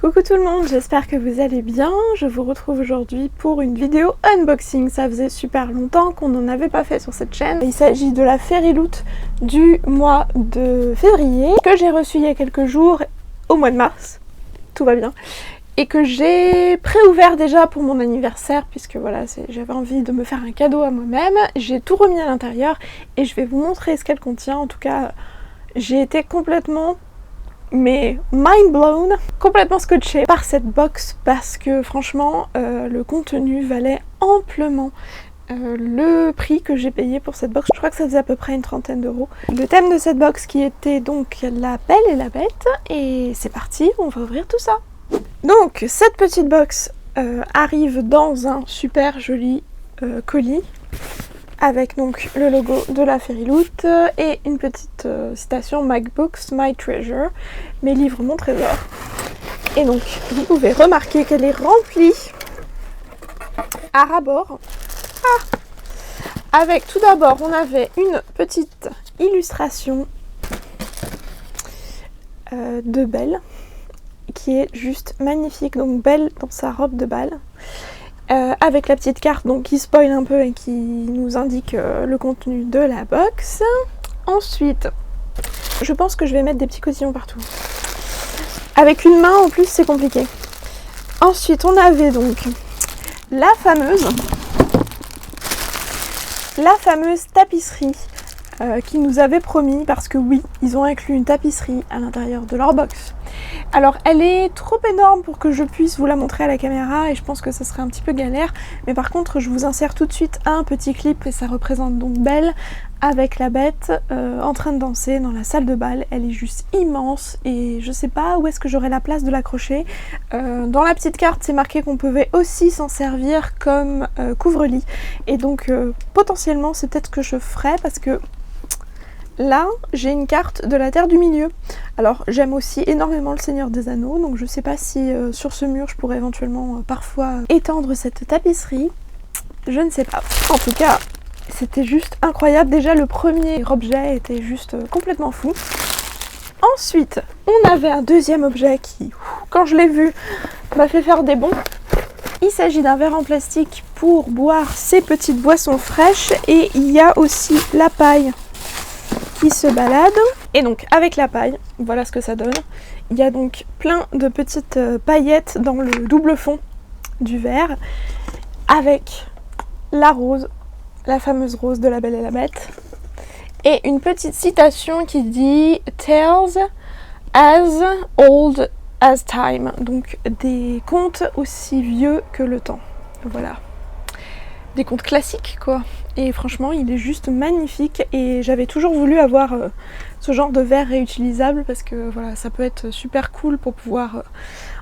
Coucou tout le monde, j'espère que vous allez bien. Je vous retrouve aujourd'hui pour une vidéo unboxing. Ça faisait super longtemps qu'on n'en avait pas fait sur cette chaîne. Il s'agit de la Fairyloot du mois de février que j'ai reçue il y a quelques jours au mois de mars. Tout va bien. Et que j'ai pré-ouvert déjà pour mon anniversaire puisque voilà, j'avais envie de me faire un cadeau à moi-même. J'ai tout remis à l'intérieur et je vais vous montrer ce qu'elle contient. En tout cas, j'ai été complètement mind blown, complètement scotché par cette box parce que franchement le contenu valait amplement le prix que j'ai payé pour cette box. Je crois que ça faisait à peu près une trentaine d'euros. Le thème de cette box qui était donc la Belle et la Bête, et c'est parti, on va ouvrir tout ça. Donc cette petite box arrive dans un super joli colis avec donc le logo de la Fairyloot et une petite citation My Books, My Treasure, mes livres, mon trésor. Et donc vous pouvez remarquer qu'elle est remplie à ras-bord. Avec tout d'abord on avait une petite illustration de Belle qui est juste magnifique, donc Belle dans sa robe de bal. Avec la petite carte donc qui spoil un peu et qui nous indique le contenu de la box. Ensuite, je pense que je vais mettre des petits cotillons partout. Avec une main en plus c'est compliqué. Ensuite on avait donc la fameuse tapisserie qu'ils nous avaient promis, parce que oui, ils ont inclus une tapisserie à l'intérieur de leur box. Alors elle est trop énorme pour que je puisse vous la montrer à la caméra et je pense que ça serait un petit peu galère, mais par contre je vous insère tout de suite un petit clip et ça représente donc Belle avec la Bête en train de danser dans la salle de bal. Elle est juste immense et je sais pas où est-ce que j'aurai la place de l'accrocher. Dans la petite carte c'est marqué qu'on pouvait aussi s'en servir comme couvre-lit, et donc potentiellement c'est peut-être ce que je ferai, parce que là, j'ai une carte de la Terre du Milieu. Alors, j'aime aussi énormément le Seigneur des Anneaux, donc je sais pas si sur ce mur, je pourrais éventuellement parfois étendre cette tapisserie. Je ne sais pas. En tout cas, c'était juste incroyable. Déjà, le premier objet était juste complètement fou. Ensuite, on avait un deuxième objet qui, quand je l'ai vu, m'a fait faire des bonds. Il s'agit d'un verre en plastique pour boire ces petites boissons fraîches, et il y a aussi la paille qui se balade. Et donc avec la paille, voilà ce que ça donne. Il y a donc plein de petites paillettes dans le double fond du verre, avec la rose, la fameuse rose de la Belle et la Bête, et une petite citation qui dit Tales as old as time, donc des contes aussi vieux que le temps. Voilà, des contes classiques quoi. Et franchement il est juste magnifique, et j'avais toujours voulu avoir ce genre de verre réutilisable parce que voilà, ça peut être super cool pour pouvoir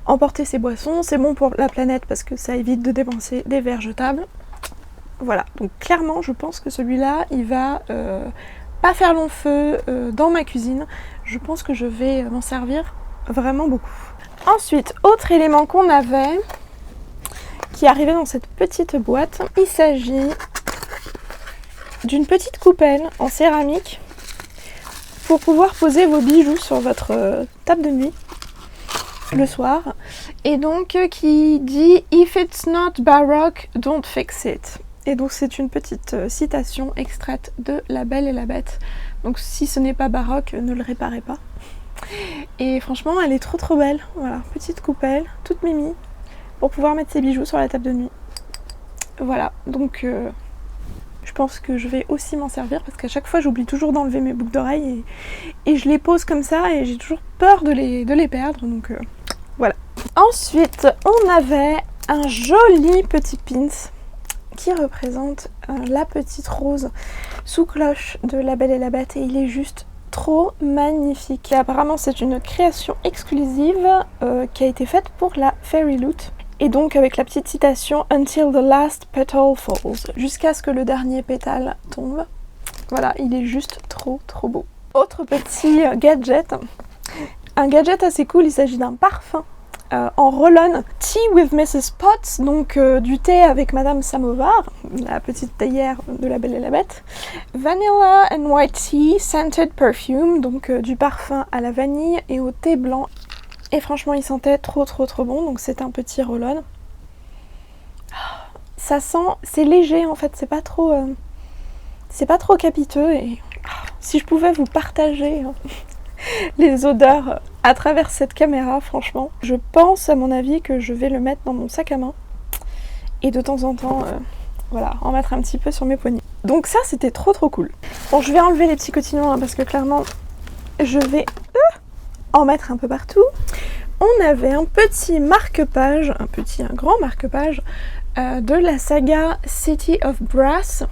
emporter ses boissons. C'est bon pour la planète parce que ça évite de dépenser des verres jetables. Voilà, donc clairement je pense que celui-là il va pas faire long feu dans ma cuisine. Je pense que je vais m'en servir vraiment beaucoup. Ensuite, autre élément qu'on avait qui arrivait dans cette petite boîte, il s'agit d'une petite coupelle en céramique pour pouvoir poser vos bijoux sur votre table de nuit le soir, et donc qui dit If it's not baroque, don't fix it. Et donc c'est une petite citation extraite de La Belle et la Bête. Donc si ce n'est pas baroque, ne le réparez pas. Et franchement elle est trop belle. Voilà, petite coupelle toute mimi pour pouvoir mettre ses bijoux sur la table de nuit. Voilà, donc je pense que je vais aussi m'en servir parce qu'à chaque fois j'oublie toujours d'enlever mes boucles d'oreilles et je les pose comme ça et j'ai toujours peur de les perdre, donc voilà. Ensuite on avait un joli petit pins qui représente la petite rose sous cloche de La Belle et la Bête, et il est juste trop magnifique. Et apparemment c'est une création exclusive qui a été faite pour la Fairyloot. Et donc avec la petite citation Until the last petal falls, jusqu'à ce que le dernier pétale tombe. Voilà, il est juste trop beau. Autre petit gadget, un gadget assez cool, il s'agit d'un parfum en roll-on Tea with Mrs. Potts, donc du thé avec Madame Samovar, la petite théière de La Belle et la Bête. Vanilla and white tea scented perfume, donc du parfum à la vanille et au thé blanc Et franchement, il sentait trop bon, donc c'est un petit roll-on. Ça sent, c'est léger en fait, c'est pas trop capiteux. Et si je pouvais vous partager les odeurs à travers cette caméra, franchement, je pense à mon avis que je vais le mettre dans mon sac à main et de temps en temps, voilà, en mettre un petit peu sur mes poignets. Donc ça, c'était trop cool. Bon, je vais enlever les petits cotillons hein, parce que clairement, je vais en mettre un peu partout. On avait un petit marque-page, un grand marque-page de la saga City of Brass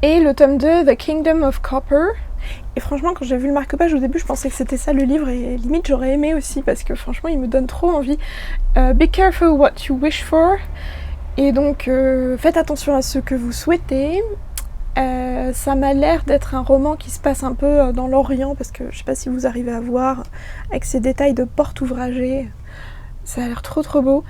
et le tome 2 The Kingdom of Copper. Et franchement, quand j'ai vu le marque-page au début, je pensais que c'était ça le livre et limite j'aurais aimé aussi parce que franchement, il me donne trop envie. Be careful what you wish for. Et donc, faites attention à ce que vous souhaitez. Ça m'a l'air d'être un roman qui se passe un peu dans l'Orient parce que je sais pas si vous arrivez à voir avec ces détails de porte ouvragée. Ça a l'air trop beau.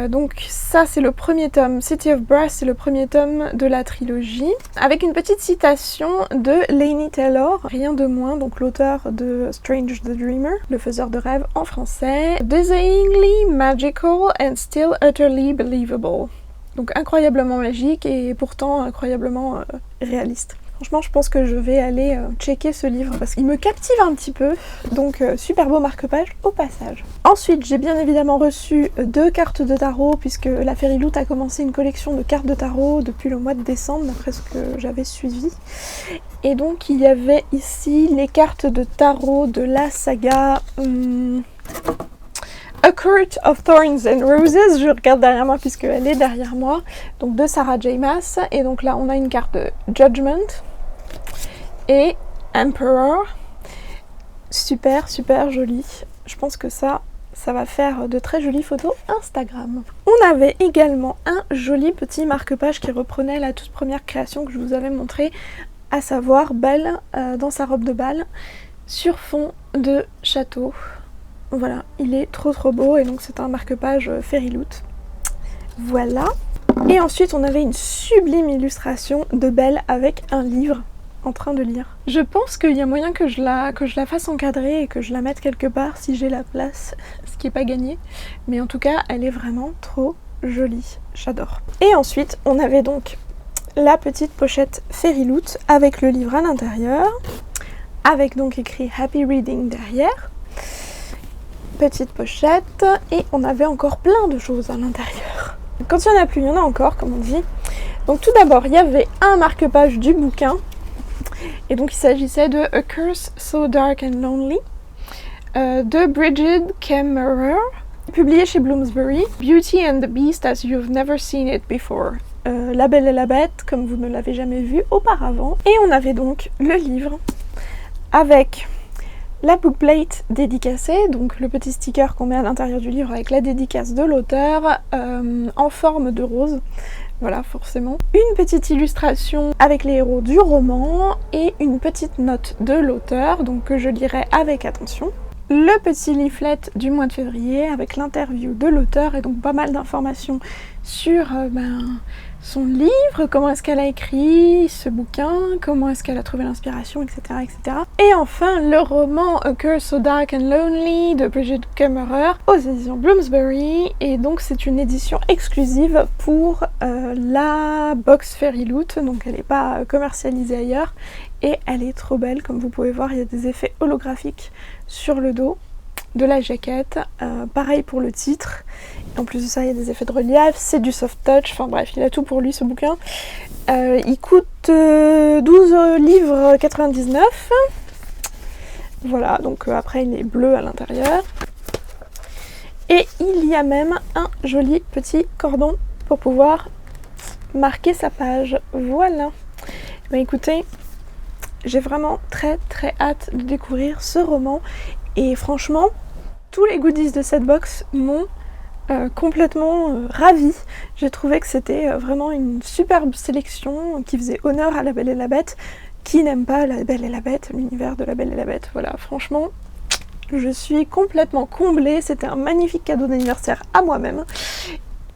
Donc ça c'est le premier tome, City of Brass c'est le premier tome de la trilogie avec une petite citation de Laini Taylor, rien de moins, donc l'auteur de Strange the Dreamer, le faiseur de rêves en français. Dizzyingly magical and still utterly believable. Donc incroyablement magique et pourtant incroyablement réaliste. Franchement, je pense que je vais aller checker ce livre parce qu'il me captive un petit peu. Donc, super beau marque-page au passage. Ensuite, j'ai bien évidemment reçu 2 cartes de tarot puisque la Fairyloot a commencé une collection de cartes de tarot depuis le mois de décembre, d'après ce que j'avais suivi. Et donc, il y avait ici les cartes de tarot de la saga... A Court of Thorns and Roses, je regarde derrière moi puisqu'elle est derrière moi, donc de Sarah J. Maas. Et donc là, on a une carte de Judgment et Emperor. Super jolie. Je pense que ça va faire de très jolies photos Instagram. On avait également un joli petit marque-page qui reprenait la toute première création que je vous avais montrée, à savoir Belle dans sa robe de bal, sur fond de château. Voilà, il est trop beau et donc c'est un marque-page Fairyloot. Voilà. Et ensuite on avait une sublime illustration de Belle avec un livre en train de lire. Je pense qu'il y a moyen que je la fasse encadrer et que je la mette quelque part si j'ai la place, ce qui n'est pas gagné. Mais en tout cas, elle est vraiment trop jolie. J'adore. Et ensuite, on avait donc la petite pochette Fairyloot avec le livre à l'intérieur, avec donc écrit Happy Reading derrière. Petite pochette et on avait encore plein de choses à l'intérieur. Quand il n'y en a plus, il y en a encore, comme on dit. Donc tout d'abord, il y avait un marque-page du bouquin. Et donc il s'agissait de A Curse So Dark and Lonely de Bridget Kemmerer, publié chez Bloomsbury. Beauty and the Beast as you've never seen it before. La Belle et la Bête, comme vous ne l'avez jamais vu auparavant. Et on avait donc le livre avec la bookplate dédicacée, donc le petit sticker qu'on met à l'intérieur du livre avec la dédicace de l'auteur en forme de rose. Voilà, forcément. Une petite illustration avec les héros du roman et une petite note de l'auteur, donc que je lirai avec attention. Le petit leaflet du mois de février avec l'interview de l'auteur et donc pas mal d'informations sur son livre, comment est-ce qu'elle a écrit ce bouquin, comment est-ce qu'elle a trouvé l'inspiration, etc., etc. Et enfin, le roman A Curse So Dark and Lonely de Bridget Kemmerer aux éditions Bloomsbury. Et donc c'est une édition exclusive pour la box Fairyloot, donc elle n'est pas commercialisée ailleurs. Et elle est trop belle, comme vous pouvez voir, il y a des effets holographiques sur le dos de la jaquette, pareil pour le titre. En plus de ça, il y a des effets de relief, c'est du soft touch, enfin bref, il a tout pour lui ce bouquin. Il coûte 12 livres 99. Voilà, donc après il est bleu à l'intérieur. Et il y a même un joli petit cordon pour pouvoir marquer sa page. Voilà. Bah écoutez, j'ai vraiment très hâte de découvrir ce roman. Et franchement, tous les goodies de cette box m'ont complètement ravie. J'ai trouvé que c'était vraiment une superbe sélection qui faisait honneur à La Belle et la Bête. Qui n'aime pas La Belle et la Bête, l'univers de La Belle et la Bête. Voilà, franchement, je suis complètement comblée. C'était un magnifique cadeau d'anniversaire à moi-même.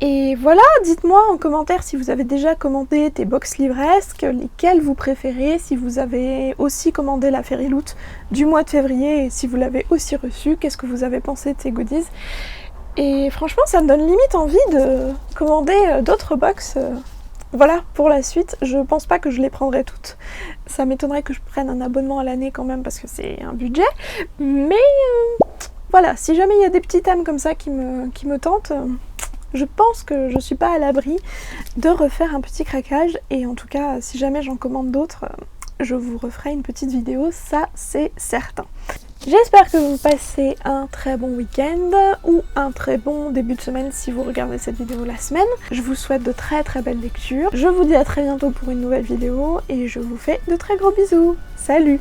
Et voilà, dites-moi en commentaire si vous avez déjà commandé des box livresques, lesquels vous préférez, si vous avez aussi commandé la Fairy Loot du mois de février et si vous l'avez aussi reçu, qu'est-ce que vous avez pensé de ces goodies. Et franchement, ça me donne limite envie de commander d'autres box. Voilà, pour la suite, je pense pas que je les prendrai toutes. Ça m'étonnerait que je prenne un abonnement à l'année quand même parce que c'est un budget. Mais voilà, si jamais il y a des petits thèmes comme ça qui me tentent, je pense que je suis pas à l'abri de refaire un petit craquage. Et en tout cas, si jamais j'en commande d'autres, je vous referai une petite vidéo, ça c'est certain. J'espère que vous passez un très bon week-end ou un très bon début de semaine si vous regardez cette vidéo la semaine. Je vous souhaite de très très belles lectures. Je vous dis à très bientôt pour une nouvelle vidéo et je vous fais de très gros bisous. Salut!